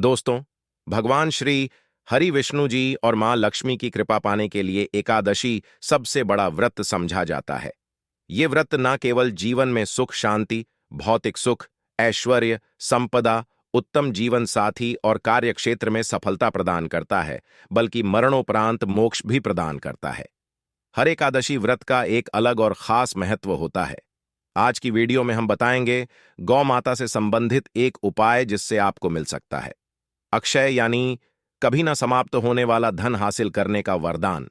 दोस्तों, भगवान श्री हरि विष्णु जी और मां लक्ष्मी की कृपा पाने के लिए एकादशी सबसे बड़ा व्रत समझा जाता है। ये व्रत न केवल जीवन में सुख शांति, भौतिक सुख, ऐश्वर्य, संपदा, उत्तम जीवन साथी और कार्य क्षेत्र में सफलता प्रदान करता है, बल्कि मरणोपरांत मोक्ष भी प्रदान करता है। हर एकादशी व्रत का एक अलग और खास महत्व होता है। आज की वीडियो में हम बताएंगे गौ माता से संबंधित एक उपाय जिससे आपको मिल सकता है अक्षय यानी कभी न समाप्त होने वाला धन हासिल करने का वरदान।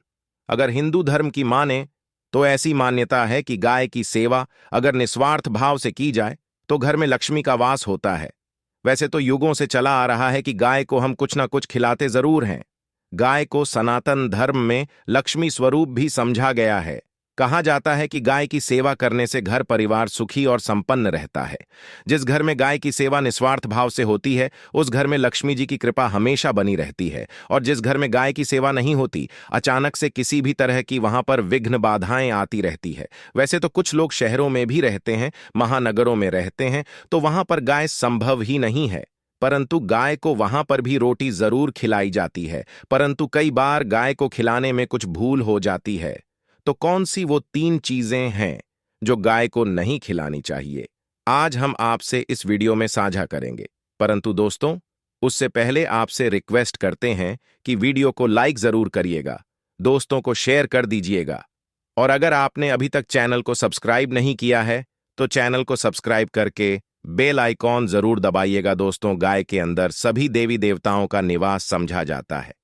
अगर हिंदू धर्म की माने तो ऐसी मान्यता है कि गाय की सेवा अगर निस्वार्थ भाव से की जाए तो घर में लक्ष्मी का वास होता है। वैसे तो युगों से चला आ रहा है कि गाय को हम कुछ ना कुछ खिलाते जरूर हैं। गाय को सनातन धर्म में लक्ष्मी स्वरूप भी समझा गया है। कहा जाता है कि गाय की सेवा करने से घर परिवार सुखी और संपन्न रहता है। जिस घर में गाय की सेवा निस्वार्थ भाव से होती है उस घर में लक्ष्मी जी की कृपा हमेशा बनी रहती है, और जिस घर में गाय की सेवा नहीं होती अचानक से किसी भी तरह की वहां पर विघ्न बाधाएं आती रहती है। वैसे तो कुछ लोग शहरों में भी रहते हैं, महानगरों में रहते हैं, तो वहां पर गाय संभव ही नहीं है, परंतु गाय को वहां पर भी रोटी जरूर खिलाई जाती है। परंतु कई बार गाय को खिलाने में कुछ भूल हो जाती है। तो कौन सी वो 3 चीजें हैं जो गाय को नहीं खिलानी चाहिए, आज हम आपसे इस वीडियो में साझा करेंगे। परंतु दोस्तों, उससे पहले आपसे रिक्वेस्ट करते हैं कि वीडियो को लाइक जरूर करिएगा, दोस्तों को शेयर कर दीजिएगा, और अगर आपने अभी तक चैनल को सब्सक्राइब नहीं किया है तो चैनल को सब्सक्राइब करके बेल आइकॉन जरूर दबाइएगा। दोस्तों, गाय के अंदर सभी देवी देवताओं का निवास समझा जाता है,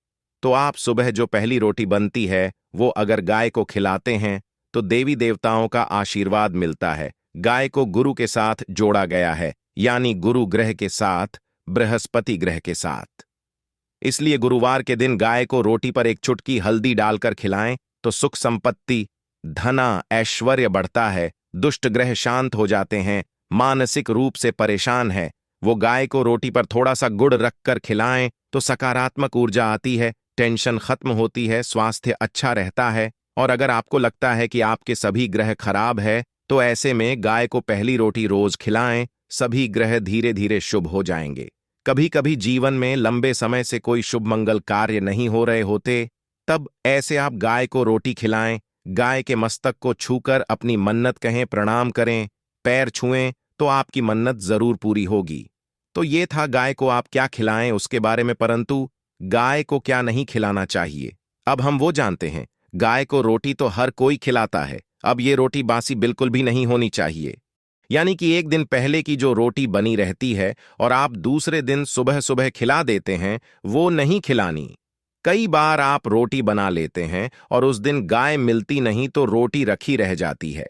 तो आप सुबह जो पहली रोटी बनती है वो अगर गाय को खिलाते हैं तो देवी देवताओं का आशीर्वाद मिलता है। गाय को गुरु के साथ जोड़ा गया है, यानी गुरु ग्रह के साथ, बृहस्पति ग्रह के साथ। इसलिए गुरुवार के दिन गाय को रोटी पर एक चुटकी हल्दी डालकर खिलाएं तो सुख संपत्ति, धना, ऐश्वर्य बढ़ता है, दुष्ट ग्रह शांत हो जाते हैं। मानसिक रूप से परेशान है वो गाय को रोटी पर थोड़ा सा गुड़ रखकर खिलाएं तो सकारात्मक ऊर्जा आती है, टेंशन खत्म होती है, स्वास्थ्य अच्छा रहता है। और अगर आपको लगता है कि आपके सभी ग्रह खराब है तो ऐसे में गाय को पहली रोटी रोज खिलाएं, सभी ग्रह धीरे धीरे शुभ हो जाएंगे। कभी कभी जीवन में लंबे समय से कोई शुभ मंगल कार्य नहीं हो रहे होते, तब ऐसे आप गाय को रोटी खिलाएं, गाय के मस्तक को छूकर अपनी मन्नत कहें, प्रणाम करें, पैर छुएं तो आपकी मन्नत जरूर पूरी होगी। तो ये था गाय को आप क्या खिलाएं उसके बारे में, परंतु गाय को क्या नहीं खिलाना चाहिए अब हम वो जानते हैं। गाय को रोटी तो हर कोई खिलाता है, अब ये रोटी बासी बिल्कुल भी नहीं होनी चाहिए। यानी कि एक दिन पहले की जो रोटी बनी रहती है और आप दूसरे दिन सुबह सुबह खिला देते हैं, वो नहीं खिलानी। कई बार आप रोटी बना लेते हैं और उस दिन गाय मिलती नहीं तो रोटी रखी रह जाती है,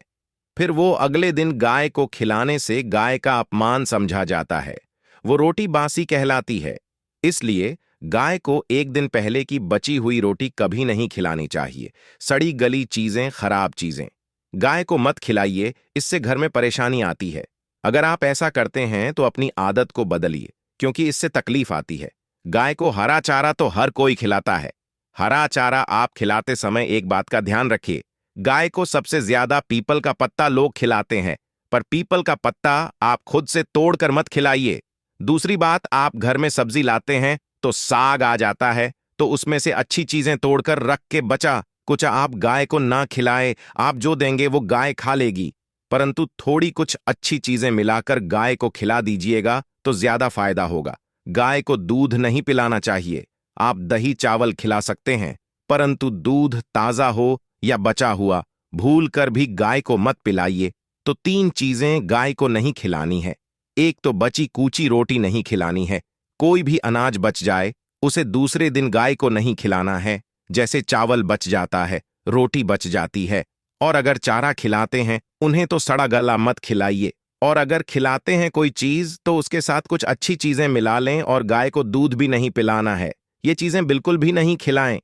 फिर वो अगले दिन गाय को खिलाने से गाय का अपमान समझा जाता है, वो रोटी बासी कहलाती है। इसलिए गाय को एक दिन पहले की बची हुई रोटी कभी नहीं खिलानी चाहिए। सड़ी गली चीजें, खराब चीजें गाय को मत खिलाइए, इससे घर में परेशानी आती है। अगर आप ऐसा करते हैं तो अपनी आदत को बदलिए, क्योंकि इससे तकलीफ आती है। गाय को हरा चारा तो हर कोई खिलाता है। हरा चारा आप खिलाते समय एक बात का ध्यान रखिए, गाय को सबसे ज्यादा पीपल का पत्ता लोग खिलाते हैं, पर पीपल का पत्ता आप खुद से तोड़कर मत खिलाइए। दूसरी बात, आप घर में सब्जी लाते हैं तो साग आ जाता है, तो उसमें से अच्छी चीजें तोड़कर रख के बचा कुछ आप गाय को ना खिलाए। आप जो देंगे वो गाय खा लेगी, परंतु थोड़ी कुछ अच्छी चीजें मिलाकर गाय को खिला दीजिएगा तो ज्यादा फायदा होगा। गाय को दूध नहीं पिलाना चाहिए। आप दही चावल खिला सकते हैं, परंतु दूध ताजा हो या बचा हुआ भूल कर भी गाय को मत पिलाइए। तो 3 चीजें गाय को नहीं खिलानी है। एक तो बची कूची रोटी नहीं खिलानी है। कोई भी अनाज बच जाए उसे दूसरे दिन गाय को नहीं खिलाना है। जैसे चावल बच जाता है, रोटी बच जाती है, और अगर चारा खिलाते हैं उन्हें तो सड़ा गला मत खिलाइए। और अगर खिलाते हैं कोई चीज तो उसके साथ कुछ अच्छी चीजें मिला लें, और गाय को दूध भी नहीं पिलाना है। ये चीजें बिल्कुल भी नहीं खिलाएं,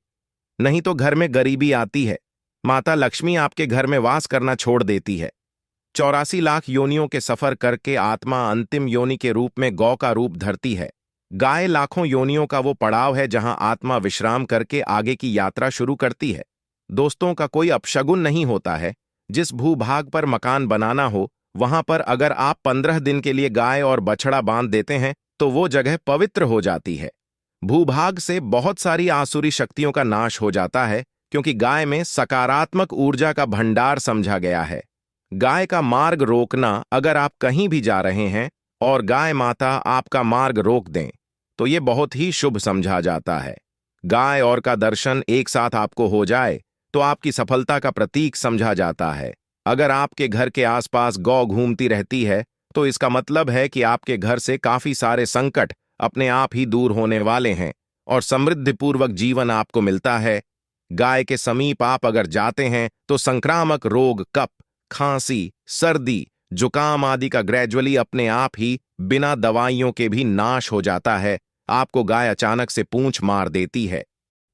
नहीं तो घर में गरीबी आती है। माता लक्ष्मी आपके घर में वास करना छोड़ देती है। 84 लाख योनियों के सफर करके आत्मा अंतिम योनि के रूप में गौ का रूप धरती है। गाय लाखों योनियों का वो पड़ाव है जहां आत्मा विश्राम करके आगे की यात्रा शुरू करती है। दोस्तों, का कोई अपशगुन नहीं होता है। जिस भूभाग पर मकान बनाना हो वहां पर अगर आप 15 दिन के लिए गाय और बछड़ा बांध देते हैं तो वो जगह पवित्र हो जाती है। भूभाग से बहुत सारी आसुरी शक्तियों का नाश हो जाता है, क्योंकि गाय में सकारात्मक ऊर्जा का भंडार समझा गया है। गाय का मार्ग रोकना, अगर आप कहीं भी जा रहे हैं और गाय माता आपका मार्ग रोक दें, तो ये बहुत ही शुभ समझा जाता है। गाय और का दर्शन एक साथ आपको हो जाए तो आपकी सफलता का प्रतीक समझा जाता है। अगर आपके घर के आसपास गौ घूमती रहती है, तो इसका मतलब है कि आपके घर से काफी सारे संकट अपने आप ही दूर होने वाले हैं और समृद्धिपूर्वक जीवन आपको मिलता है। गाय के समीप आप अगर जाते हैं तो संक्रामक रोग, कफ, खांसी, सर्दी, जुकाम आदि का ग्रेजुअली अपने आप ही बिना दवाइयों के भी नाश हो जाता है। आपको गाय अचानक से पूंछ मार देती है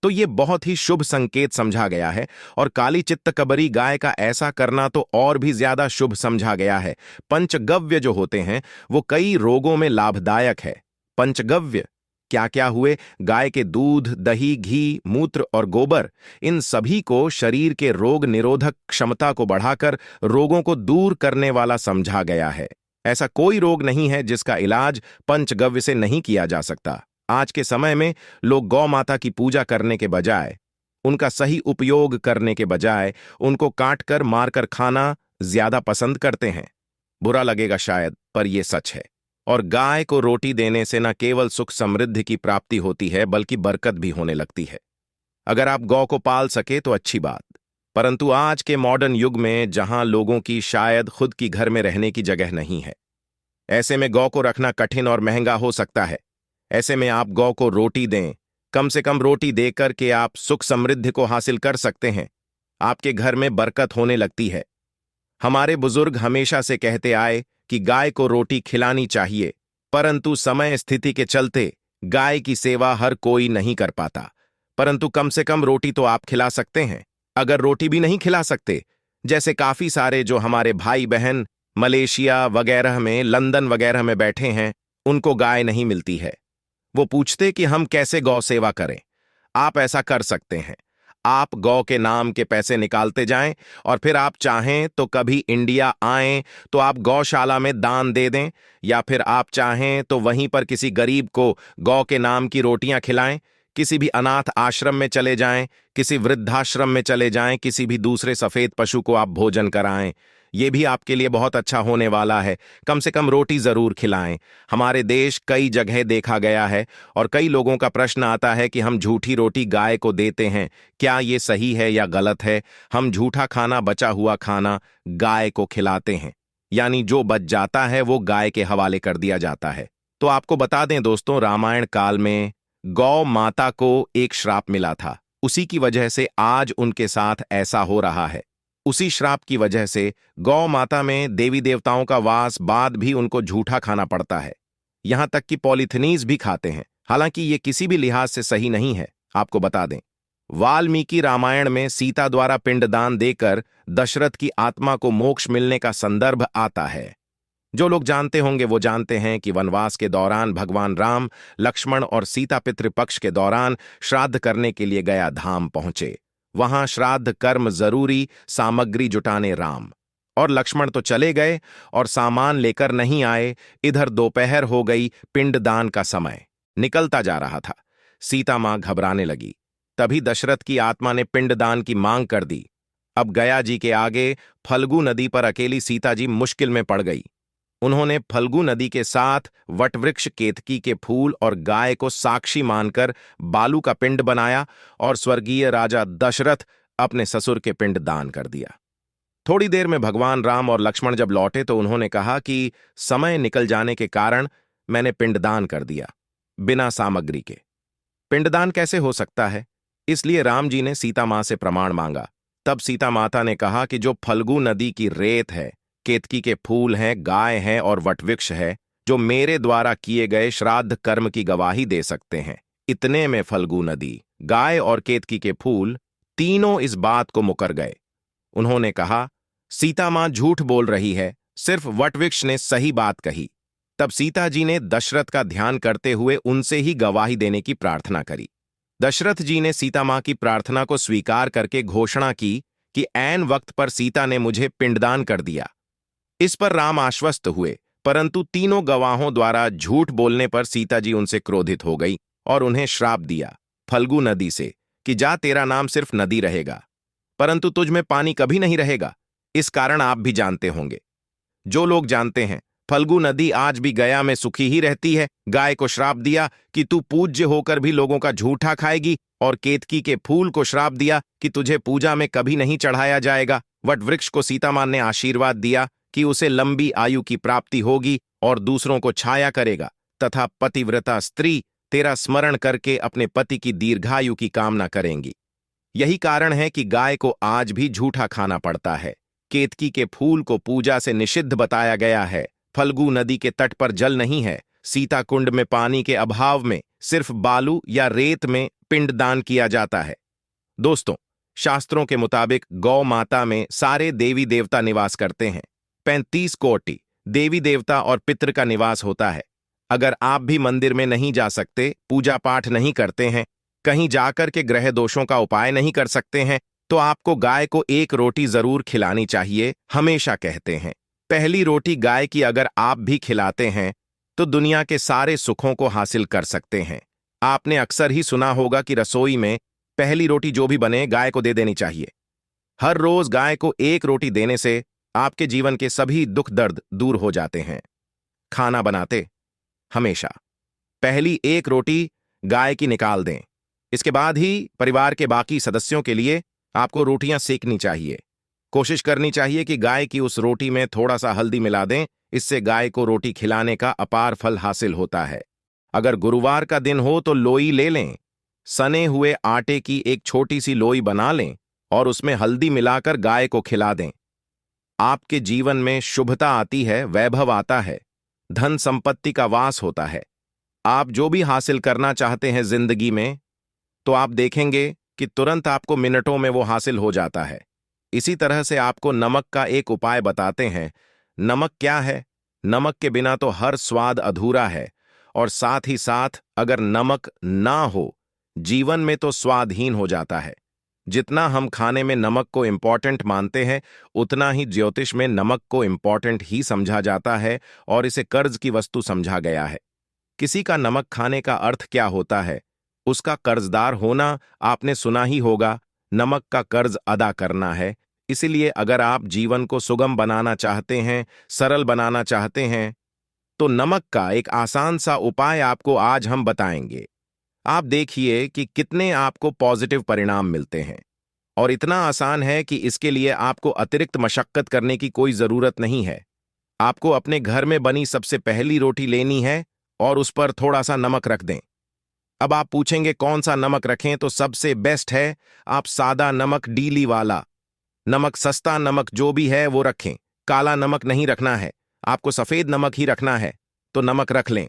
तो ये बहुत ही शुभ संकेत समझा गया है। और काली चित्तकबरी गाय का ऐसा करना तो और भी ज्यादा शुभ समझा गया है। पंचगव्य जो होते हैं वो कई रोगों में लाभदायक है। पंचगव्य क्या क्या हुए? गाय के दूध, दही, घी, मूत्र और गोबर, इन सभी को शरीर के रोग निरोधक क्षमता को बढ़ाकर रोगों को दूर करने वाला समझा गया है। ऐसा कोई रोग नहीं है जिसका इलाज पंचगव्य से नहीं किया जा सकता। आज के समय में लोग गौ माता की पूजा करने के बजाय, उनका सही उपयोग करने के बजाय उनको काट कर मारकर खाना ज्यादा पसंद करते हैं। बुरा लगेगा शायद, पर यह सच है। और गाय को रोटी देने से न केवल सुख समृद्धि की प्राप्ति होती है, बल्कि बरकत भी होने लगती है। अगर आप गौ को पाल सके तो अच्छी बात, परंतु आज के मॉडर्न युग में जहां लोगों की शायद खुद की घर में रहने की जगह नहीं है, ऐसे में गौ को रखना कठिन और महंगा हो सकता है। ऐसे में आप गौ को रोटी दें। कम से कम रोटी देकर के आप सुख समृद्धि को हासिल कर सकते हैं। आपके घर में बरकत होने लगती है। हमारे बुजुर्ग हमेशा से कहते आए कि गाय को रोटी खिलानी चाहिए, परंतु समय स्थिति के चलते गाय की सेवा हर कोई नहीं कर पाता। परंतु कम से कम रोटी तो आप खिला सकते हैं। अगर रोटी भी नहीं खिला सकते, जैसे काफी सारे जो हमारे भाई बहन मलेशिया वगैरह में, लंदन वगैरह में बैठे हैं, उनको गाय नहीं मिलती है। वो पूछते कि हम कैसे गौ सेवा करें। आप ऐसा कर सकते हैं। आप गौ के नाम के पैसे निकालते जाएं और फिर आप चाहें तो कभी इंडिया आएं तो आप गौशाला में दान दे दें, या फिर आप चाहें तो वहीं पर किसी गरीब को गौ के नाम की रोटियां खिलाएं। किसी भी अनाथ आश्रम में चले जाएं, किसी वृद्धाश्रम में चले जाएं, किसी भी दूसरे सफेद पशु को आप भोजन कराएं। ये भी आपके लिए बहुत अच्छा होने वाला है। कम से कम रोटी जरूर खिलाएं। हमारे देश कई जगह देखा गया है और कई लोगों का प्रश्न आता है कि हम झूठी रोटी गाय को देते हैं, क्या ये सही है या गलत है? हम झूठा खाना, बचा हुआ खाना गाय को खिलाते हैं, यानी जो बच जाता है वो गाय के हवाले कर दिया जाता है। तो आपको बता दें दोस्तों, रामायण काल में गौ माता को एक श्राप मिला था। उसी की वजह से आज उनके साथ ऐसा हो रहा है। उसी श्राप की वजह से गौ माता में देवी देवताओं का वास, बाद भी उनको झूठा खाना पड़ता है। यहां तक कि पॉलीथिनीज भी खाते हैं। हालांकि ये किसी भी लिहाज से सही नहीं है। आपको बता दें, वाल्मीकि रामायण में सीता द्वारा पिंडदान देकर दशरथ की आत्मा को मोक्ष मिलने का संदर्भ आता है। जो लोग जानते होंगे वो जानते हैं कि वनवास के दौरान भगवान राम, लक्ष्मण और सीता पितृपक्ष के दौरान श्राद्ध करने के लिए गया धाम पहुंचे। वहां श्राद्ध कर्म जरूरी सामग्री जुटाने राम और लक्ष्मण तो चले गए और सामान लेकर नहीं आए। इधर दोपहर हो गई, पिंडदान का समय निकलता जा रहा था। सीता मां घबराने लगी। तभी दशरथ की आत्मा ने पिंडदान की मांग कर दी। अब गया जी के आगे फल्गु नदी पर अकेली सीता जी मुश्किल में पड़ गई। उन्होंने फल्गु नदी के साथ वटवृक्ष, केतकी के फूल और गाय को साक्षी मानकर बालू का पिंड बनाया और स्वर्गीय राजा दशरथ अपने ससुर के पिंड दान कर दिया। थोड़ी देर में भगवान राम और लक्ष्मण जब लौटे तो उन्होंने कहा कि समय निकल जाने के कारण मैंने पिंडदान कर दिया, बिना सामग्री के। पिंडदान कैसे हो सकता है? इसलिए राम जी ने सीता मां से प्रमाण मांगा। तब सीता माता ने कहा कि जो फल्गु नदी की रेत है, केतकी के फूल हैं, गाय हैं और वटवृक्ष है, जो मेरे द्वारा किए गए श्राद्ध कर्म की गवाही दे सकते हैं। इतने में फल्गु नदी, गाय और केतकी के फूल तीनों इस बात को मुकर गए। उन्होंने कहा, सीता मां झूठ बोल रही है, सिर्फ वटवृक्ष ने सही बात कही। तब सीता जी ने दशरथ का ध्यान करते हुए उनसे ही गवाही देने की प्रार्थना करी। दशरथ जी ने सीता मां की प्रार्थना को स्वीकार करके घोषणा की कि ऐन वक्त पर सीता ने मुझे पिंडदान कर दिया। इस पर राम आश्वस्त हुए, परंतु तीनों गवाहों द्वारा झूठ बोलने पर सीता जी उनसे क्रोधित हो गई और उन्हें श्राप दिया फल्गु नदी से कि जा, तेरा नाम सिर्फ नदी रहेगा, परंतु तुझ में पानी कभी नहीं रहेगा। इस कारण आप भी जानते होंगे। जो लोग जानते हैं, फल्गु नदी आज भी गया में सुखी ही रहती है। गाय को श्राप दिया कि तू पूज्य होकर भी लोगों का झूठा खाएगी, और केतकी के फूल को श्राप दिया कि तुझे पूजा में कभी नहीं चढ़ाया जाएगा। वट वृक्ष को सीता मां ने आशीर्वाद दिया कि उसे लंबी आयु की प्राप्ति होगी और दूसरों को छाया करेगा, तथा पतिव्रता स्त्री तेरा स्मरण करके अपने पति की दीर्घायु की कामना करेंगी। यही कारण है कि गाय को आज भी झूठा खाना पड़ता है। केतकी के फूल को पूजा से निषिद्ध बताया गया है। फल्गु नदी के तट पर जल नहीं है। सीता कुंड में पानी के अभाव में सिर्फ बालू या रेत में पिंडदान किया जाता है। दोस्तों, शास्त्रों के मुताबिक गौ माता में सारे देवी देवता निवास करते हैं। 35 कोटि देवी देवता और पितृ का निवास होता है। अगर आप भी मंदिर में नहीं जा सकते, पूजा पाठ नहीं करते हैं, कहीं जाकर के ग्रह दोषों का उपाय नहीं कर सकते हैं, तो आपको गाय को एक रोटी जरूर खिलानी चाहिए। हमेशा कहते हैं, पहली रोटी गाय की अगर आप भी खिलाते हैं तो दुनिया के सारे सुखों को हासिल कर सकते हैं। आपने अक्सर ही सुना होगा कि रसोई में पहली रोटी जो भी बने गाय को दे देनी चाहिए। हर रोज गाय को एक रोटी देने से आपके जीवन के सभी दुख दर्द दूर हो जाते हैं। खाना बनाते हमेशा पहली एक रोटी गाय की निकाल दें। इसके बाद ही परिवार के बाकी सदस्यों के लिए आपको रोटियां सेकनी चाहिए। कोशिश करनी चाहिए कि गाय की उस रोटी में थोड़ा सा हल्दी मिला दें। इससे गाय को रोटी खिलाने का अपार फल हासिल होता है। अगर गुरुवार का दिन हो तो लोई ले लें। सने हुए आटे की एक छोटी सी लोई बना लें और उसमें हल्दी मिलाकर गाय को खिला दें। आपके जीवन में शुभता आती है, वैभव आता है, धन संपत्ति का वास होता है। आप जो भी हासिल करना चाहते हैं जिंदगी में, तो आप देखेंगे कि तुरंत आपको मिनटों में वो हासिल हो जाता है। इसी तरह से आपको नमक का एक उपाय बताते हैं। नमक क्या है? नमक के बिना तो हर स्वाद अधूरा है, और साथ ही साथ अगर नमक ना हो, जीवन में तो स्वादहीन हो जाता है। जितना हम खाने में नमक को इंपॉर्टेंट मानते हैं, उतना ही ज्योतिष में नमक को इंपॉर्टेंट ही समझा जाता है और इसे कर्ज की वस्तु समझा गया है। किसी का नमक खाने का अर्थ क्या होता है? उसका कर्जदार होना आपने सुना ही होगा। नमक का कर्ज अदा करना है। इसीलिए अगर आप जीवन को सुगम बनाना चाहते हैं, सरल बनाना चाहते हैं, तो नमक का एक आसान सा उपाय आपको आज हम बताएंगे। आप देखिए कि कितने आपको पॉजिटिव परिणाम मिलते हैं, और इतना आसान है कि इसके लिए आपको अतिरिक्त मशक्कत करने की कोई जरूरत नहीं है। आपको अपने घर में बनी सबसे पहली रोटी लेनी है और उस पर थोड़ा सा नमक रख दें। अब आप पूछेंगे कौन सा नमक रखें, तो सबसे बेस्ट है आप सादा नमक, डीली वाला नमक, सस्ता नमक जो भी है वो रखें। काला नमक नहीं रखना है, आपको सफेद नमक ही रखना है, तो नमक रख लें।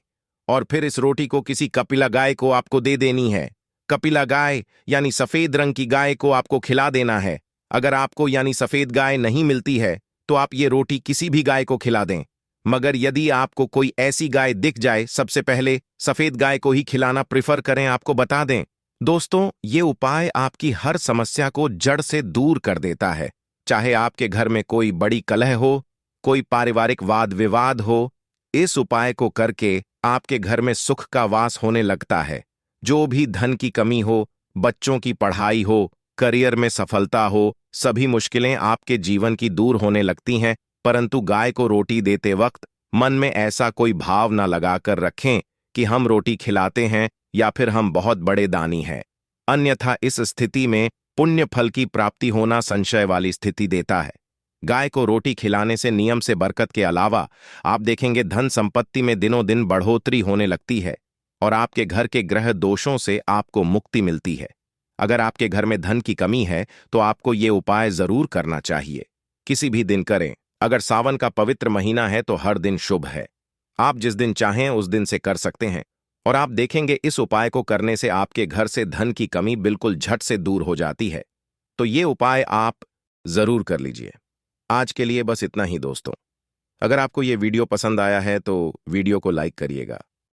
और फिर इस रोटी को किसी कपिला गाय को आपको दे देनी है। कपिला गाय यानी सफेद रंग की गाय को आपको खिला देना है। अगर आपको यानी सफेद गाय नहीं मिलती है तो आप ये रोटी किसी भी गाय को खिला दें, मगर यदि आपको कोई ऐसी गाय दिख जाए, सबसे पहले सफेद गाय को ही खिलाना प्रिफर करें। आपको बता दें दोस्तों, ये उपाय आपकी हर समस्या को जड़ से दूर कर देता है। चाहे आपके घर में कोई बड़ी कलह हो, कोई पारिवारिक वाद विवाद हो, इस उपाय को करके आपके घर में सुख का वास होने लगता है। जो भी धन की कमी हो, बच्चों की पढ़ाई हो, करियर में सफलता हो, सभी मुश्किलें आपके जीवन की दूर होने लगती हैं। परंतु गाय को रोटी देते वक्त मन में ऐसा कोई भाव न लगाकर रखें कि हम रोटी खिलाते हैं या फिर हम बहुत बड़े दानी हैं। अन्यथा इस स्थिति में पुण्य फल की प्राप्ति होना संशय वाली स्थिति देता है। गाय को रोटी खिलाने से नियम से बरकत के अलावा आप देखेंगे धन संपत्ति में दिनों दिन बढ़ोतरी होने लगती है और आपके घर के ग्रह दोषों से आपको मुक्ति मिलती है। अगर आपके घर में धन की कमी है तो आपको ये उपाय जरूर करना चाहिए। किसी भी दिन करें। अगर सावन का पवित्र महीना है तो हर दिन शुभ है। आप जिस दिन चाहें उस दिन से कर सकते हैं, और आप देखेंगे इस उपाय को करने से आपके घर से धन की कमी बिल्कुल झट से दूर हो जाती है। तो ये उपाय आप जरूर कर लीजिए। आज के लिए बस इतना ही दोस्तों। अगर आपको ये वीडियो पसंद आया है तो वीडियो को लाइक करिएगा।